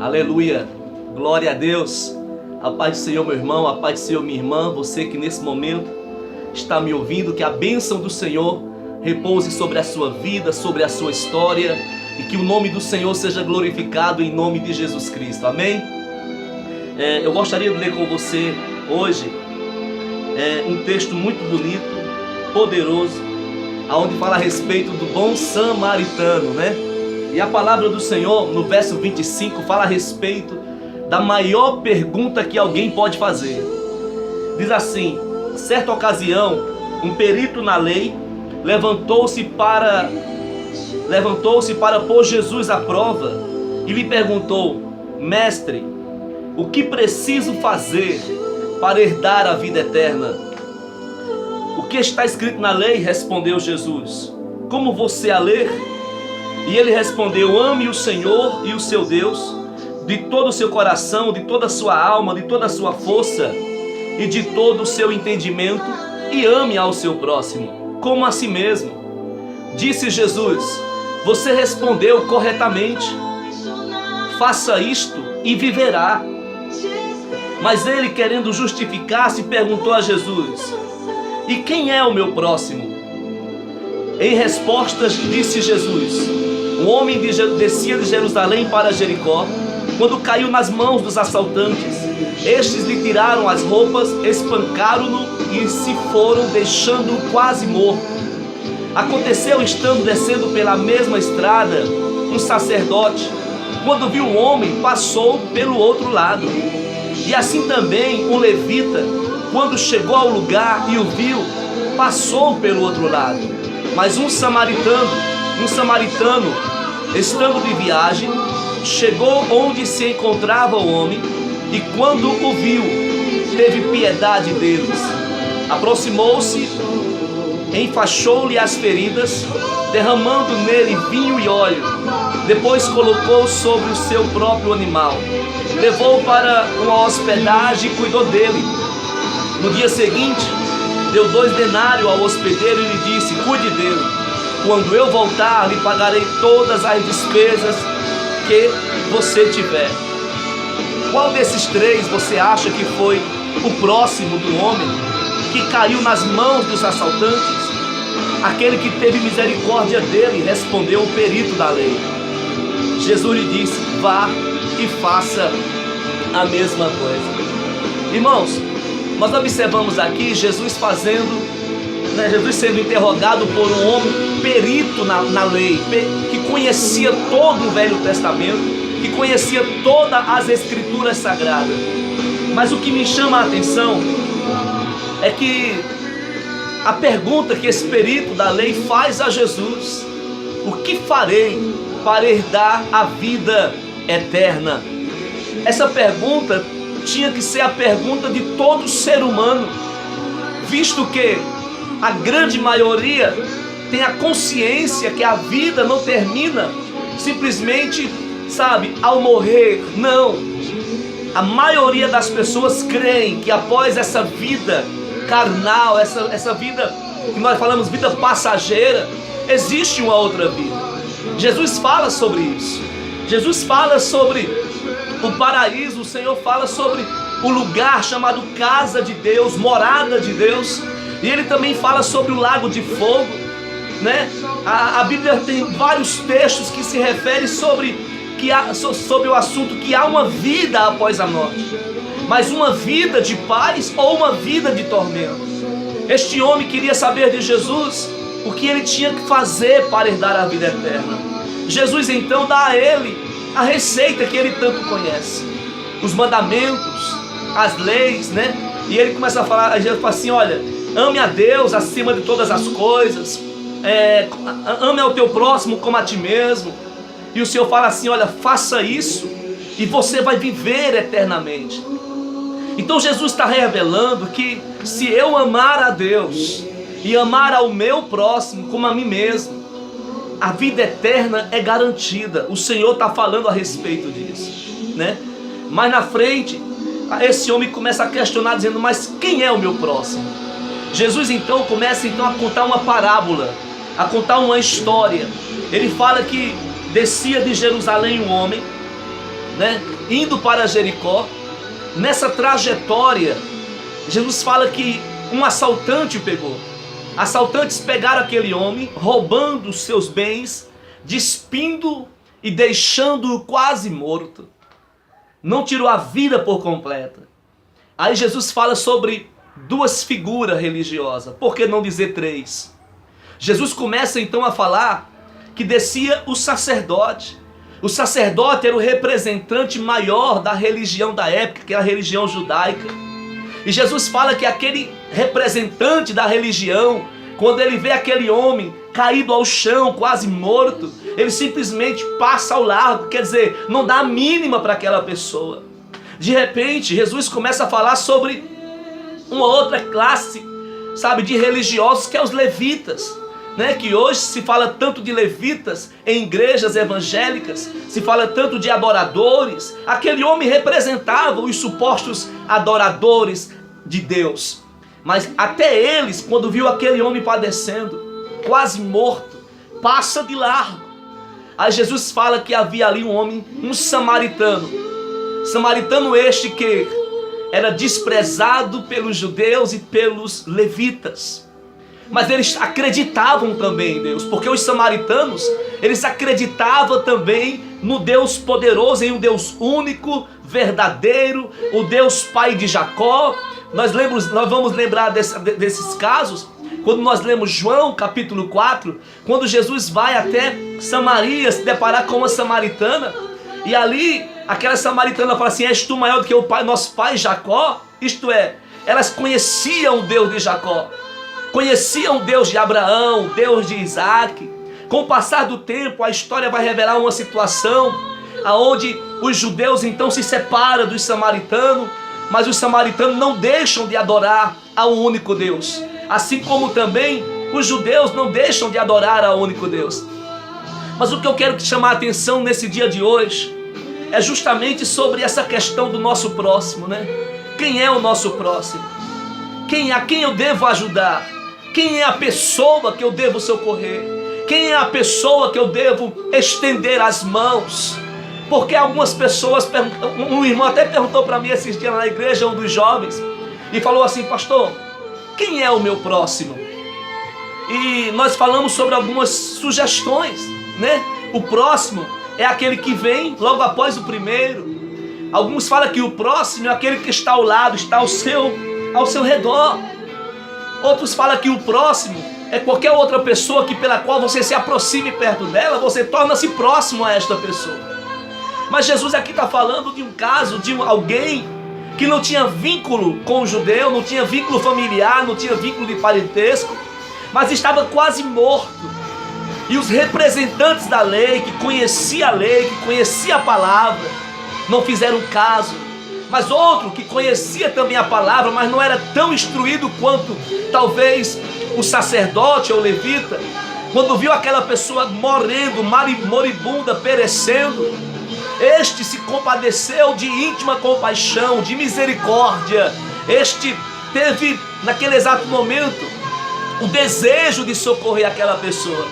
Aleluia, glória a Deus. A paz do Senhor, meu irmão, a paz do Senhor, minha irmã. Você que nesse momento está me ouvindo, que a bênção do Senhor repouse sobre a sua vida, sobre a sua história, e que o nome do Senhor seja glorificado em nome de Jesus Cristo, amém? Eu gostaria de ler com você hoje um texto muito bonito, poderoso, onde fala a respeito do bom samaritano, né? E a palavra do Senhor, no verso 25, fala a respeito da maior pergunta que alguém pode fazer. Diz assim: certa ocasião, um perito na lei levantou-se para pôr Jesus à prova e lhe perguntou: mestre, o que preciso fazer para herdar a vida eterna? O que está escrito na lei? Respondeu Jesus. Como você a ler? E ele respondeu: ame o Senhor e o seu Deus de todo o seu coração, de toda a sua alma, de toda a sua força e de todo o seu entendimento, e ame ao seu próximo como a si mesmo. Disse Jesus: você respondeu corretamente, faça isto e viverá. Mas ele, querendo justificar-se, perguntou a Jesus: e quem é o meu próximo? Em resposta disse Jesus: um homem descia de Jerusalém para Jericó, quando caiu nas mãos dos assaltantes. Estes lhe tiraram as roupas, espancaram-no e se foram, deixando-o quase morto. Aconteceu, estando descendo pela mesma estrada, um sacerdote, quando viu o homem, passou pelo outro lado. E assim também um levita, quando chegou ao lugar e o viu, passou pelo outro lado. Mas um samaritano, estando de viagem, chegou onde se encontrava o homem, e quando o viu, teve piedade deles. Aproximou-se, enfaixou-lhe as feridas, derramando nele vinho e óleo. Depois colocou sobre o seu próprio animal, levou-o para uma hospedagem e cuidou dele. No dia seguinte, deu 2 denários ao hospedeiro e lhe disse: cuide dele. Quando eu voltar, lhe pagarei todas as despesas que você tiver. Qual desses 3 você acha que foi o próximo do homem que caiu nas mãos dos assaltantes? Aquele que teve misericórdia dele, respondeu o perito da lei. Jesus lhe disse: vá e faça a mesma coisa. Irmãos, nós observamos aqui Jesus sendo interrogado por um homem perito na lei, que conhecia todo o Velho Testamento, que conhecia todas as Escrituras Sagradas. Mas o que me chama a atenção é que a pergunta que esse perito da lei faz a Jesus: o que farei para herdar a vida eterna? Essa pergunta tinha que ser a pergunta de todo ser humano, visto que a grande maioria tem a consciência que a vida não termina simplesmente, ao morrer. Não. A maioria das pessoas creem que após essa vida carnal, essa vida que nós falamos, vida passageira, existe uma outra vida. Jesus fala sobre isso. Jesus fala sobre o paraíso. O Senhor fala sobre o lugar chamado casa de Deus, morada de Deus. E ele também fala sobre o lago de fogo, né? A Bíblia tem vários textos que se referem sobre o assunto que há uma vida após a morte, mas uma vida de paz ou uma vida de tormento. Este homem queria saber de Jesus o que ele tinha que fazer para herdar a vida eterna. Jesus então dá a ele a receita que ele tanto conhece, os mandamentos, as leis, né? E ele começa a falar, ele fala assim: olha, ame a Deus acima de todas as coisas, ame ao teu próximo como a ti mesmo. E o Senhor fala assim: olha, faça isso e você vai viver eternamente. Então Jesus está revelando que se eu amar a Deus e amar ao meu próximo como a mim mesmo, a vida eterna é garantida. O Senhor está falando a respeito disso, né? Mas na frente, esse homem começa a questionar, dizendo: mas quem é o meu próximo? Jesus então começa a contar uma parábola, a contar uma história. Ele fala que descia de Jerusalém um homem né, indo para Jericó. Nessa trajetória, Jesus fala que um assaltante pegou. Assaltantes pegaram aquele homem, roubando os seus bens, despindo e deixando-o quase morto. Não tirou a vida por completa. Aí Jesus fala sobre duas figuras religiosas, por que não dizer três? Jesus começa então a falar que descia o sacerdote. O sacerdote era o representante maior da religião da época, que era a religião judaica. E Jesus fala que aquele representante da religião, quando ele vê aquele homem caído ao chão, quase morto, ele simplesmente passa ao largo, quer dizer, não dá a mínima para aquela pessoa. De repente, Jesus começa a falar sobre uma outra classe, sabe, de religiosos, que é os levitas, né? Que hoje se fala tanto de levitas em igrejas evangélicas, se fala tanto de adoradores. Aquele homem representava os supostos adoradores de Deus. Mas até eles, quando viu aquele homem padecendo, quase morto, passa de largo. Aí Jesus fala que havia ali um homem, um samaritano. Samaritano este que era desprezado pelos judeus e pelos levitas. Mas eles acreditavam também em Deus, porque os samaritanos, eles acreditavam também no Deus poderoso, em um Deus único, verdadeiro, o Deus Pai de Jacó. Nós vamos lembrar desses casos, quando nós lemos João capítulo 4, quando Jesus vai até Samaria se deparar com uma samaritana, e ali aquela samaritana fala assim: és tu maior do que o pai, nosso pai Jacó? Isto é, elas conheciam o Deus de Jacó, conheciam o Deus de Abraão, o Deus de Isaac. Com o passar do tempo, a história vai revelar uma situação onde os judeus então se separam dos samaritanos, mas os samaritanos não deixam de adorar ao único Deus, assim como também os judeus não deixam de adorar ao único Deus. Mas o que eu quero chamar a atenção nesse dia de hoje é justamente sobre essa questão do nosso próximo, né? Quem é o nosso próximo? A quem eu devo ajudar? Quem é a pessoa que eu devo socorrer? Quem é a pessoa que eu devo estender as mãos? Porque algumas pessoas, um irmão até perguntou para mim esses dias na igreja, um dos jovens, e falou assim: pastor, quem é o meu próximo? E nós falamos sobre algumas sugestões, né? O próximo é aquele que vem logo após o primeiro. Alguns falam que o próximo é aquele que está ao lado, está ao seu redor. Outros falam que o próximo é qualquer outra pessoa pela qual você se aproxime perto dela, você torna-se próximo a esta pessoa. Mas Jesus aqui está falando de um caso de alguém que não tinha vínculo com o judeu, não tinha vínculo familiar, não tinha vínculo de parentesco, mas estava quase morto. E os representantes da lei, que conheciam a lei, que conheciam a palavra, não fizeram caso. Mas outro que conhecia também a palavra, mas não era tão instruído quanto talvez o sacerdote ou o levita, quando viu aquela pessoa morrendo, moribunda, perecendo, este se compadeceu de íntima compaixão, de misericórdia. Este teve naquele exato momento o desejo de socorrer aquela pessoa.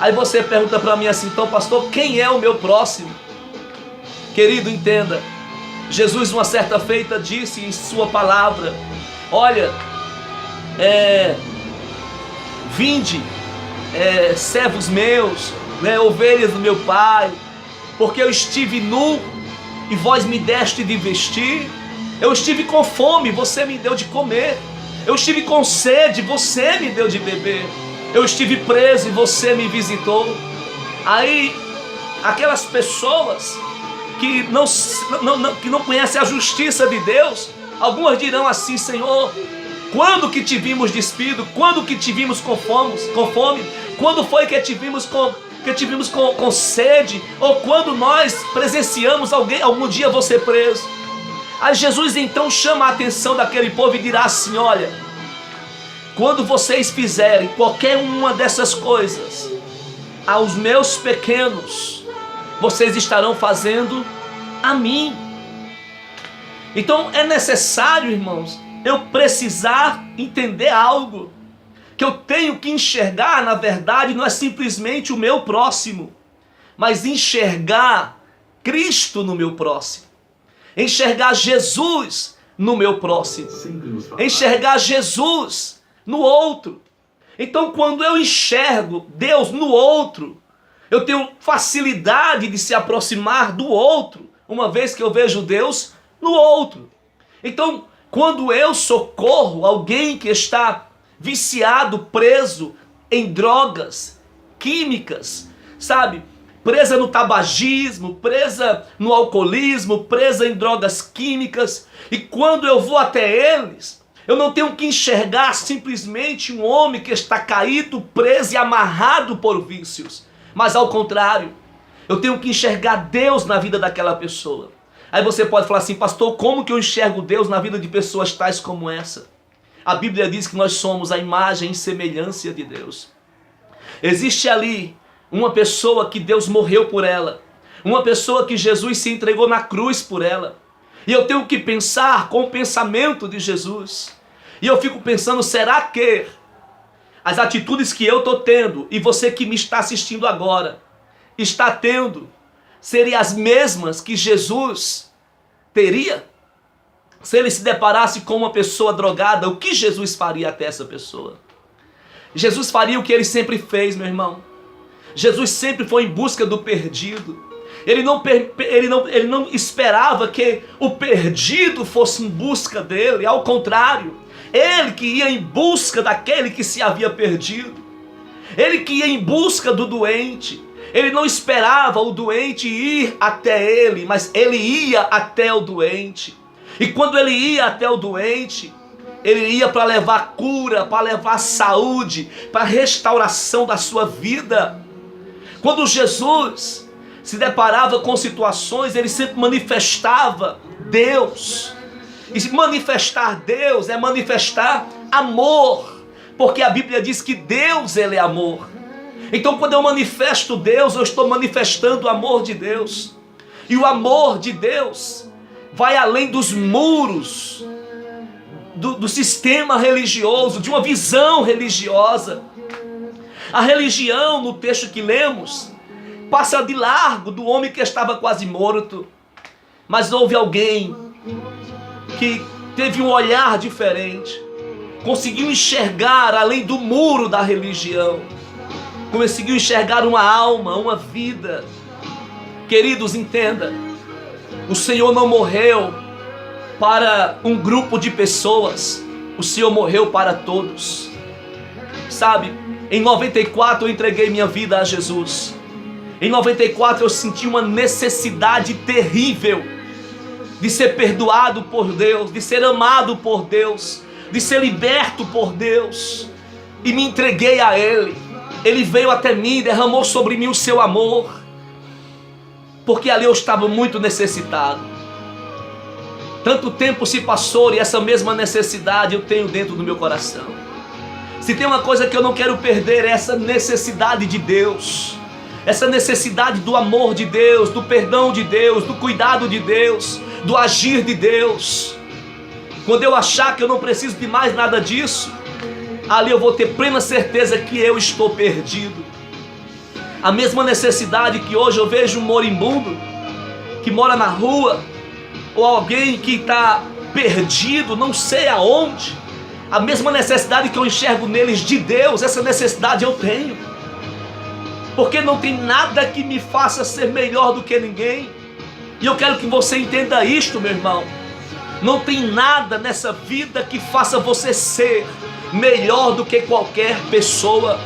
Aí você pergunta para mim assim: então pastor, quem é o meu próximo? Querido, entenda, Jesus uma certa feita disse em sua palavra: olha, vinde, servos meus, né, ovelhas do meu pai, porque eu estive nu e vós me deste de vestir, eu estive com fome, você me deu de comer, eu estive com sede, você me deu de beber, eu estive preso e você me visitou. Aí aquelas pessoas que não conhecem a justiça de Deus, algumas dirão assim: Senhor, quando que te vimos despido? Quando que te vimos com fome? Quando foi que te vimos com sede? Ou quando nós presenciamos algum dia você preso? Aí Jesus então chama a atenção daquele povo e dirá assim: olha, quando vocês fizerem qualquer uma dessas coisas aos meus pequenos, vocês estarão fazendo a mim. Então é necessário, irmãos, eu precisar entender algo, que eu tenho que enxergar, na verdade, não é simplesmente o meu próximo, mas enxergar Cristo no meu próximo, enxergar Jesus no meu próximo, enxergar Jesus no outro. Então, quando eu enxergo Deus no outro, eu tenho facilidade de se aproximar do outro, uma vez que eu vejo Deus no outro. Então, quando eu socorro alguém que está viciado, preso em drogas químicas, sabe? Presa no tabagismo, presa no alcoolismo, presa em drogas químicas, e quando eu vou até eles, eu não tenho que enxergar simplesmente um homem que está caído, preso e amarrado por vícios, mas ao contrário, eu tenho que enxergar Deus na vida daquela pessoa. Aí você pode falar assim: pastor, como que eu enxergo Deus na vida de pessoas tais como essa? A Bíblia diz que nós somos a imagem e semelhança de Deus. Existe ali uma pessoa que Deus morreu por ela, uma pessoa que Jesus se entregou na cruz por ela, e eu tenho que pensar com o pensamento de Jesus. E eu fico pensando, será que as atitudes que eu estou tendo, e você que me está assistindo agora, está tendo, seriam as mesmas que Jesus teria? Se ele se deparasse com uma pessoa drogada, o que Jesus faria até essa pessoa? Jesus faria o que ele sempre fez, meu irmão. Jesus sempre foi em busca do perdido. Ele não esperava que o perdido fosse em busca dele, ao contrário, ele que ia em busca daquele que se havia perdido. Ele que ia em busca do doente. Ele não esperava o doente ir até ele, mas ele ia até o doente. E quando ele ia até o doente, ele ia para levar cura, para levar saúde, para restauração da sua vida. Quando Jesus se deparava com situações, ele sempre manifestava Deus. E se manifestar Deus é manifestar amor, porque a Bíblia diz que Deus, ele é amor. Então, quando eu manifesto Deus, eu estou manifestando o amor de Deus. E o amor de Deus vai além dos muros do sistema religioso, de uma visão religiosa. A religião, no texto que lemos, passa de largo do homem que estava quase morto. Mas houve alguém que teve um olhar diferente, conseguiu enxergar além do muro da religião, conseguiu enxergar uma alma, uma vida. Queridos, entenda, o Senhor não morreu para um grupo de pessoas, o Senhor morreu para todos. Sabe, em 94 eu entreguei minha vida a Jesus. Em 94 eu senti uma necessidade terrível de ser perdoado por Deus, de ser amado por Deus, de ser liberto por Deus, e me entreguei a Ele. Ele veio até mim, derramou sobre mim o seu amor, porque ali eu estava muito necessitado. Tanto tempo se passou e essa mesma necessidade eu tenho dentro do meu coração. Se tem uma coisa que eu não quero perder, é essa necessidade de Deus, essa necessidade do amor de Deus, do perdão de Deus, do cuidado de Deus, do agir de Deus. Quando eu achar que eu não preciso de mais nada disso, ali eu vou ter plena certeza que eu estou perdido. A mesma necessidade que hoje eu vejo um moribundo que mora na rua, ou alguém que está perdido, não sei aonde, a mesma necessidade que eu enxergo neles de Deus, essa necessidade eu tenho. Porque não tem nada que me faça ser melhor do que ninguém. E eu quero que você entenda isto, meu irmão. Não tem nada nessa vida que faça você ser melhor do que qualquer pessoa.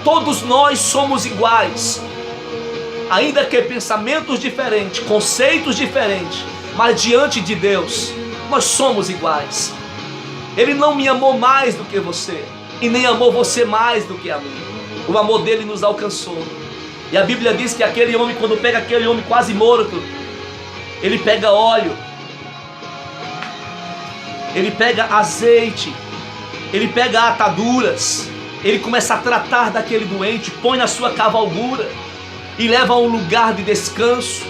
Todos nós somos iguais, ainda que pensamentos diferentes, conceitos diferentes, mas diante de Deus nós somos iguais. Ele não me amou mais do que você, e nem amou você mais do que a mim. O amor dele nos alcançou. E a Bíblia diz que aquele homem, quando pega aquele homem quase morto, ele pega óleo, ele pega azeite, ele pega ataduras, ele começa a tratar daquele doente, põe na sua cavalgura e leva a um lugar de descanso,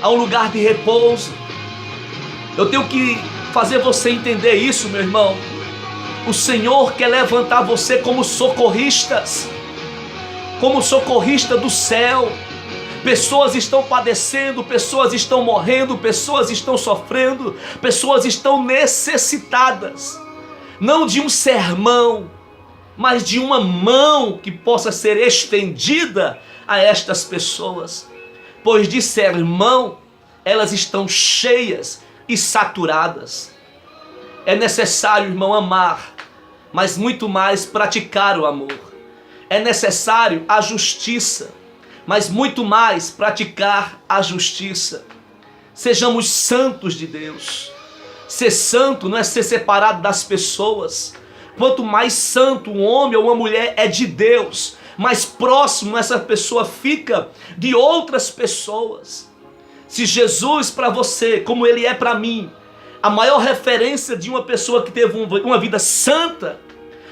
a um lugar de repouso. Eu tenho que fazer você entender isso, meu irmão. O Senhor quer levantar você como socorrista do céu. Pessoas estão padecendo, pessoas estão morrendo, pessoas estão sofrendo, pessoas estão necessitadas, não de um sermão, mas de uma mão que possa ser estendida a estas pessoas, pois de sermão elas estão cheias e saturadas. É necessário, irmão, amar, mas muito mais praticar o amor. É necessário a justiça, mas muito mais praticar a justiça. Sejamos santos de Deus. Ser santo não é ser separado das pessoas. Quanto mais santo um homem ou uma mulher é de Deus, mais próximo essa pessoa fica de outras pessoas. Se Jesus para você, como Ele é para mim, a maior referência de uma pessoa que teve uma vida santa,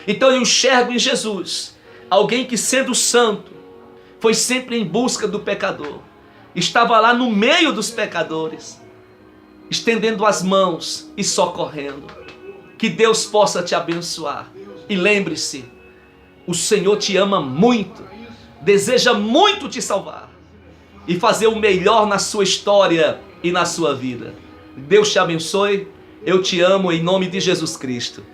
então eu enxergo em Jesus alguém que, sendo santo, foi sempre em busca do pecador, estava lá no meio dos pecadores, estendendo as mãos e socorrendo. Que Deus possa te abençoar. E lembre-se, o Senhor te ama muito, deseja muito te salvar e fazer o melhor na sua história e na sua vida. Deus te abençoe, eu te amo em nome de Jesus Cristo.